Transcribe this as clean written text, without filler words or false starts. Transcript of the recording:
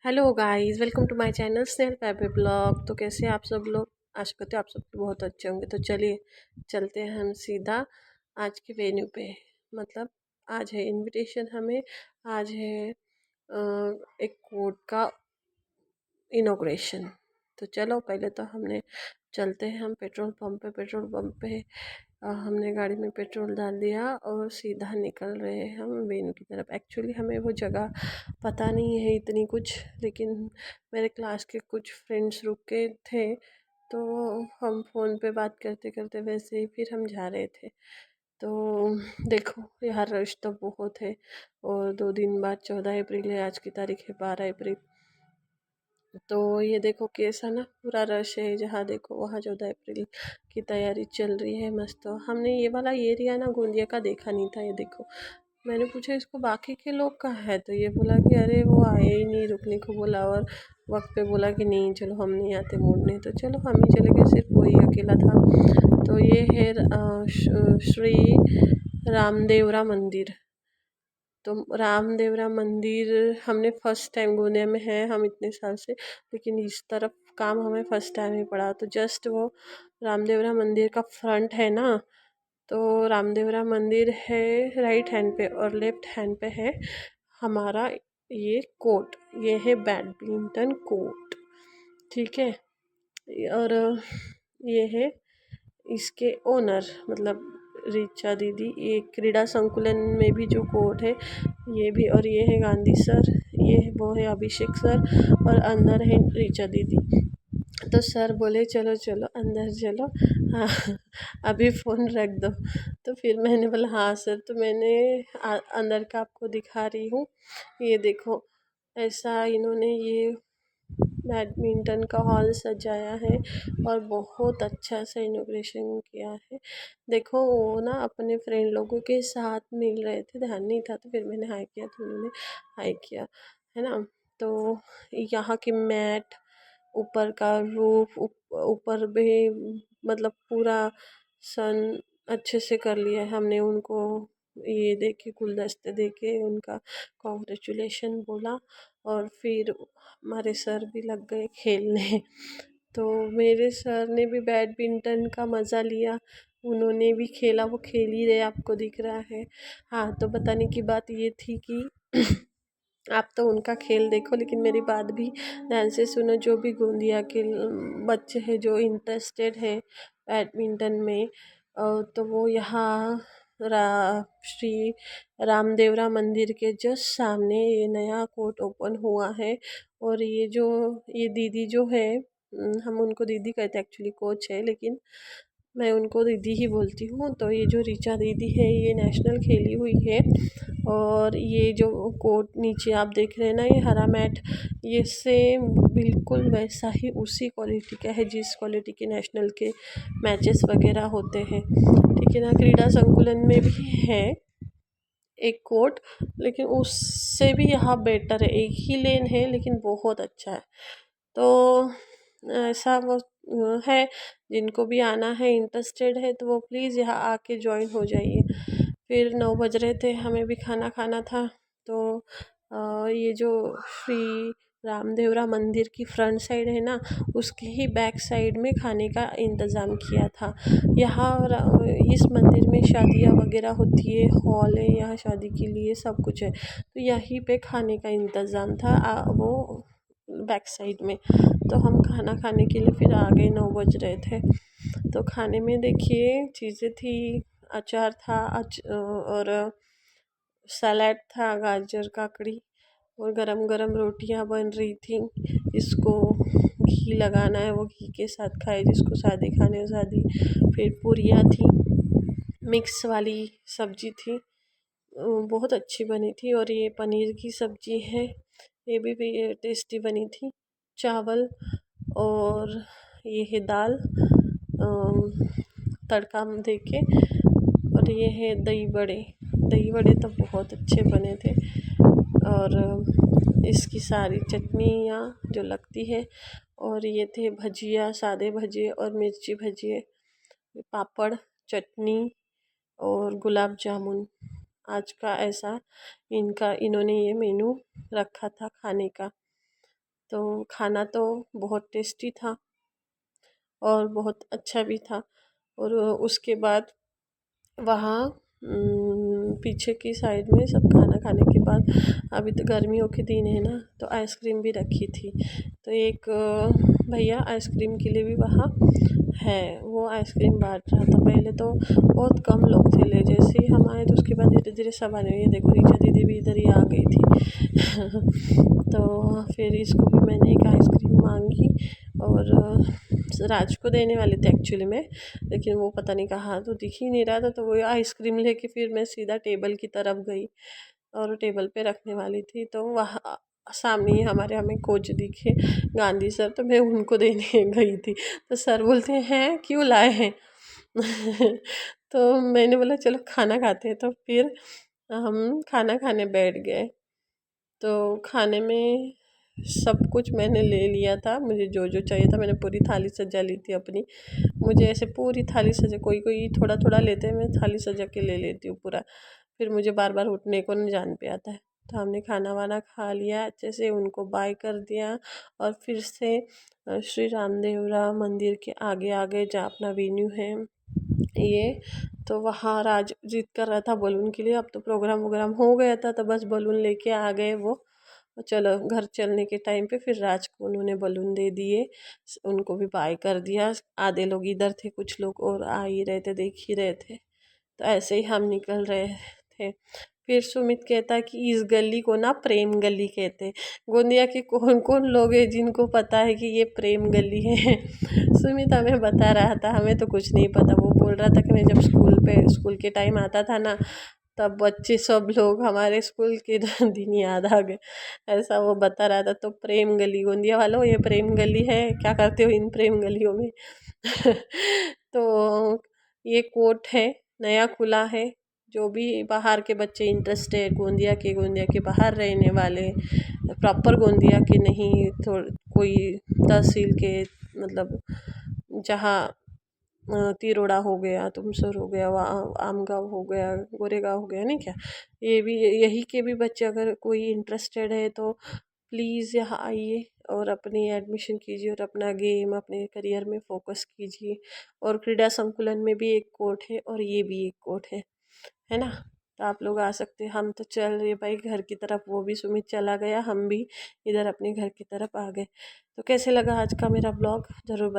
Hello guys, welcome to my channel स्नेल पैपे blog. तो कैसे हैं आप सब लोग? आशा करते हो आप सब बहुत अच्छे होंगे। तो चलिए चलते हैं हम सीधा आज के वेन्यू पे। मतलब आज है इनविटेशन हमें। आज है एक कोर्ट का इनॉग्रेशन। तो चलो पहले तो हमने चलते हैं हम पेट्रोल पंप पे हमने गाड़ी में पेट्रोल डाल दिया और सीधा निकल रहे हैं हम वेन्यू की तरफ। एक्चुअली हमें वो जगह पता नहीं है इतनी कुछ, लेकिन मेरे क्लास के कुछ फ्रेंड्स रुके थे तो हम फ़ोन पे बात करते करते वैसे ही फिर हम जा रहे थे। तो देखो यहाँ रश तो बहुत है और 2 दिन बाद 14 अप्रैल है, आज की तारीख है 12 अप्रैल। तो ये देखो कैसा ना पूरा रश है, जहाँ देखो वहाँ 14 अप्रैल की तैयारी चल रही है मस्त। तो हमने ये वाला एरिया ना गोंदिया का देखा नहीं था। ये देखो मैंने पूछा इसको बाकी के लोग कहाँ है, तो ये बोला कि अरे वो आए ही नहीं, रुकने को बोला और वक्त पे बोला कि नहीं चलो हम नहीं आते मोड़ने। तो चलो हम ही चले गए, सिर्फ वही अकेला था। तो ये है श्री रामदेवरा मंदिर। तो रामदेवरा मंदिर हमने फर्स्ट टाइम गोंदिया में है हम इतने साल से, लेकिन इस तरफ काम हमें फर्स्ट टाइम ही पड़ा। तो जस्ट वो रामदेवरा मंदिर का फ्रंट है ना, तो रामदेवरा मंदिर है राइट हैंड पे और लेफ्ट हैंड पे है हमारा ये कोर्ट। ये है बैडमिंटन कोर्ट, ठीक है। और ये है इसके ओनर मतलब रिचा दीदी। ये क्रीड़ा संकुलन में भी जो कोर्ट है ये भी। और ये है गांधी सर, ये वो है अभिषेक सर और अंदर है रिचा दीदी। तो सर बोले चलो चलो अंदर चलो, हाँ अभी फ़ोन रख दो। तो फिर मैंने बोला हाँ सर। तो मैंने अंदर का आपको दिखा रही हूँ। ये देखो ऐसा इन्होंने ये बैडमिंटन का हॉल सजाया है और बहुत अच्छा सा इनॉग्रेशन किया है। देखो वो ना अपने फ्रेंड लोगों के साथ मिल रहे थे, ध्यान नहीं था तो फिर मैंने हाई किया तो उन्होंने हाई किया, है ना। तो यहाँ की मैट, ऊपर का रूफ, ऊपर भी मतलब पूरा सन अच्छे से कर लिया है हमने। उनको ये दे के गुलदस्ते दे के उनका कॉन्ग्रेचुलेशन बोला और फिर हमारे सर भी लग गए खेलने। तो मेरे सर ने भी बैडमिंटन का मज़ा लिया, उन्होंने भी खेला, वो खेल ही रहे आपको दिख रहा है। हाँ तो बताने की बात ये थी कि आप तो उनका खेल देखो लेकिन मेरी बात भी ध्यान से सुनो। जो भी गोंदिया के बच्चे हैं जो इंटरेस्टेड है बैडमिंटन में, तो वो यहाँ श्री रामदेवरा मंदिर के जस्ट सामने ये नया कोर्ट ओपन हुआ है। और ये दीदी जो है, हम उनको दीदी कहते हैं, एक्चुअली कोच है लेकिन मैं उनको दीदी ही बोलती हूँ। तो ये जो रीचा दीदी है ये नेशनल खेली हुई है। और ये जो कोर्ट नीचे आप देख रहे हैं ना, ये हरा मैट, ये सेम बिल्कुल वैसा ही उसी क्वालिटी का है जिस क्वालिटी के नेशनल के मैचेस वगैरह होते हैं, ठीक है ना। क्रीड़ा संकुलन में भी है एक कोर्ट, लेकिन उससे भी यहाँ बेटर है। एक ही लेन है लेकिन बहुत अच्छा है। तो ऐसा वो है, जिनको भी आना है इंटरेस्टेड है तो वो प्लीज़ यहाँ आके ज्वाइन हो जाइए। फिर 9 बज रहे थे, हमें भी खाना खाना था। तो ये जो श्री रामदेवरा मंदिर की फ्रंट साइड है ना, उसके ही बैक साइड में खाने का इंतज़ाम किया था। यहाँ इस मंदिर में शादियाँ वगैरह होती है, हॉल है यहाँ शादी के लिए, सब कुछ है। तो यहीं पे खाने का इंतज़ाम था वो बैक साइड में। तो हम खाना खाने के लिए फिर आ गए, 9 बज रहे थे। तो खाने में देखिए चीज़ें थी, अचार था और सलाद था, गाजर काकड़ी, और गरम गरम रोटियां बन रही थी। जिसको घी लगाना है वो घी के साथ खाए, जिसको सादी खाने हो सादी। फिर पूरियाँ थी, मिक्स वाली सब्जी थी, बहुत अच्छी बनी थी। और ये पनीर की सब्जी है, ये भी टेस्टी बनी थी। चावल और ये है दाल तड़का दे के। और ये है दही बड़े, दही बड़े तो बहुत अच्छे बने थे। और इसकी सारी चटनियाँ जो लगती है। और ये थे भजिया, सादे भजिए और मिर्ची भजिए, पापड़, चटनी और गुलाब जामुन। आज का ऐसा इन्होंने ये मेनू रखा था खाने का। तो खाना तो बहुत टेस्टी था और बहुत अच्छा भी था। और उसके बाद वहाँ पीछे की साइड में सब खाना खाने के बाद, अभी तो गर्मियों के दिन है ना, तो आइसक्रीम भी रखी थी। तो एक भैया आइसक्रीम के लिए भी वहाँ है, वो आइसक्रीम बांट रहा था। पहले तो बहुत कम लोग थे, ले जैसे ही हम आए तो उसके बाद धीरे धीरे सब आने लगे। देखो रीचा दीदी भी इधर ही आ गई थी तो फिर इसको भी मैंने एक आइसक्रीम मांगी और राज को देने वाले थे एक्चुअली में, लेकिन वो पता नहीं कहाँ, तो दिख ही नहीं रहा था। तो वो आइसक्रीम लेके फिर मैं सीधा टेबल की तरफ गई और टेबल पे रखने वाली थी। तो वहाँ सामने ही हमें कोच दिखे, गांधी सर, तो मैं उनको देने गई थी। तो सर बोलते हैं क्यों लाए हैं तो मैंने बोला चलो खाना खाते हैं। तो फिर हम खाना खाने बैठ गए। तो खाने में सब कुछ मैंने ले लिया था, मुझे जो जो चाहिए था। मैंने पूरी थाली सजा ली थी अपनी। मुझे ऐसे पूरी थाली सजा, कोई कोई थोड़ा थोड़ा लेते हैं, मैं थाली सजा के ले लेती हूँ पूरा। फिर मुझे बार बार उठने को नहीं जान पे आता है। तो हमने खाना वाना खा लिया अच्छे से, उनको बाय कर दिया और फिर से श्री रामदेवरा मंदिर के आगे आगे जहाँ अपना वेन्यू है ये, तो वहाँ राज जिद कर रहा था बलून के लिए। अब तो प्रोग्राम वोग्राम हो गया था, तो बस बलून लेके आ गए वो। चलो घर चलने के टाइम पे फिर राज को उन्होंने बलून दे दिए, उनको भी बाय कर दिया। आधे लोग इधर थे, कुछ लोग और आ ही रहे थे, देख ही रहे थे। तो ऐसे ही हम निकल रहे थे। फिर सुमित कहता कि इस गली को ना प्रेम गली कहते। गोंदिया के कौन कौन लोग हैं जिनको पता है कि ये प्रेम गली है सुमित हमें बता रहा था, हमें तो कुछ नहीं पता। वो बोल रहा था कि मैं जब स्कूल के टाइम आता था ना, तब बच्चे सब लोग हमारे स्कूल के दिन याद आ गए, ऐसा वो बता रहा था। तो प्रेम गली, गोंदिया वालों ये प्रेम गली है, क्या करते हो इन प्रेम गलियों में तो ये कोर्ट है, नया खुला है। जो भी बाहर के बच्चे इंटरेस्टेड, गोंदिया के बाहर रहने वाले, प्रॉपर गोंदिया के नहीं, कोई तहसील के, मतलब जहाँ तिरोड़ा हो गया, तुमसर हो गया, आमगांव हो गया, गोरेगांव हो गया, नहीं क्या, ये भी यही के भी बच्चे अगर कोई इंटरेस्टेड है तो प्लीज़ यहाँ आइए और अपनी एडमिशन कीजिए और अपना गेम, अपने करियर में फोकस कीजिए। और क्रीड़ा संकुलन में भी एक कोर्ट है और ये भी एक कोर्ट है ना। तो आप लोग आ सकते हैं। हम तो चल रहे भाई घर की तरफ, वो भी सुमित चला गया, हम भी इधर अपने घर की तरफ आ गए। तो कैसे लगा आज का मेरा ब्लॉग ज़रूर